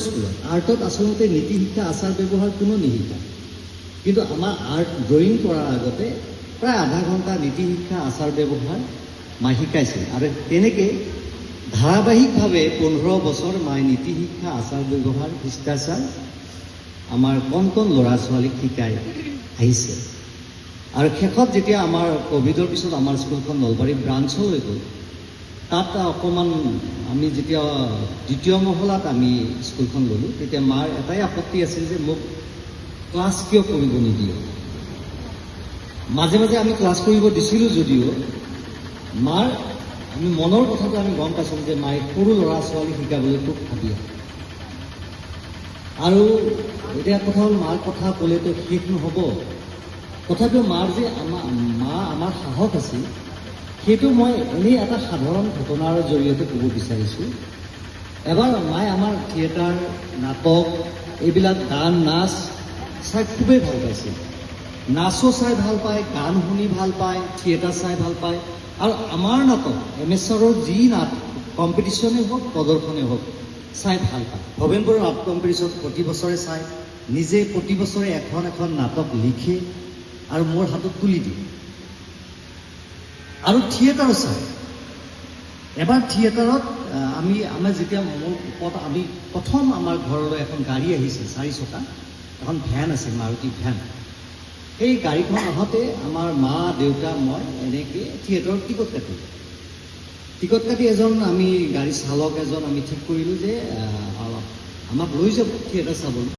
স্কুলত আৰ্টত আচলতে নীতি শিক্ষা আচাৰ ব্যৱহাৰ কোনো নিশিকায়, কিন্তু আমাৰ আৰ্ট ড্ৰয়িং কৰাৰ আগতে প্ৰায় আধা ঘণ্টা নীতি শিক্ষা আচাৰ ব্যৱহাৰ মাই শিকাইছিল। আৰু তেনেকৈ ধাৰাবাহিকভাৱে 15 বছৰ মাই নীতি শিক্ষা আচাৰ ব্যৱহাৰ শিষ্টাচাৰ আমাৰ কণ কণ ল'ৰা ছোৱালীক শিকাই আহিছে। আৰু শেষত যেতিয়া আমাৰ ক'ভিডৰ পিছত আমাৰ স্কুলখন নলবাৰী ব্ৰাঞ্চলৈ গ'ল, তাত অকণমান আমি যেতিয়া দ্বিতীয় মহলাত আমি স্কুলখন ল'লোঁ, তেতিয়া মাৰ এটাই আপত্তি আছিল যে মোক ক্লাছ কিয় কৰিব নিদিয়ে। মাজে মাজে আমি ক্লাছ কৰিব দিছিলোঁ যদিও মাৰ আমি মনৰ কথাটো আমি গম পাইছিলোঁ যে মায়ে সৰু ল'ৰা ছোৱালী শিকাবলৈ খুব ভাবি আছে। আৰু এতিয়া কথা হ'ল মাৰ কথা ক'লেতো শেষ নহ'ব, তথাপিও মাৰ যে আমাৰ সাহস আছিল, সেইটো মই এনেই এটা সাধাৰণ ঘটনাৰ জৰিয়তে ক'ব বিচাৰিছোঁ। এবাৰ মায়ে আমাৰ থিয়েটাৰ, নাটক, এইবিলাক গান নাচ চাই খুবেই ভাল পাইছিল। নাচো চাই ভাল পায়, গান শুনি ভাল পায়, থিয়েটাৰ চাই ভাল পায়। আৰু আমাৰ নাটক এমেশ্বৰৰ যি নাটক কম্পিটিশ্যনেই হওক প্ৰদৰ্শনেই হওক চাই ভাল পায়। ভৱেনপুৰৰ নাটক কম্পিটিশ্যন প্ৰতি বছৰে চায়, নিজে প্ৰতি বছৰে এখন এখন নাটক লিখে আৰু মোৰ হাতত তুলি দিয়ে। আৰু থিয়েটাৰো চায়। এবাৰ থিয়েটাৰত আমাৰ যেতিয়া আমি প্ৰথম আমাৰ ঘৰলৈ এখন গাড়ী আহিছিল 4 চকা, এখন ভেন আছিল, মাৰুতি ভেন। সেই গাড়ীখন আহোঁতে আমাৰ মা দেউতা মই এনেকৈ থিয়েটাৰত টিকট কাটিলোঁ। টিকট কাটি আমি গাড়ী চালক এজন আমি ঠিক কৰিলোঁ যে আমাক লৈ যাব থিয়েটাৰ চাবলৈ।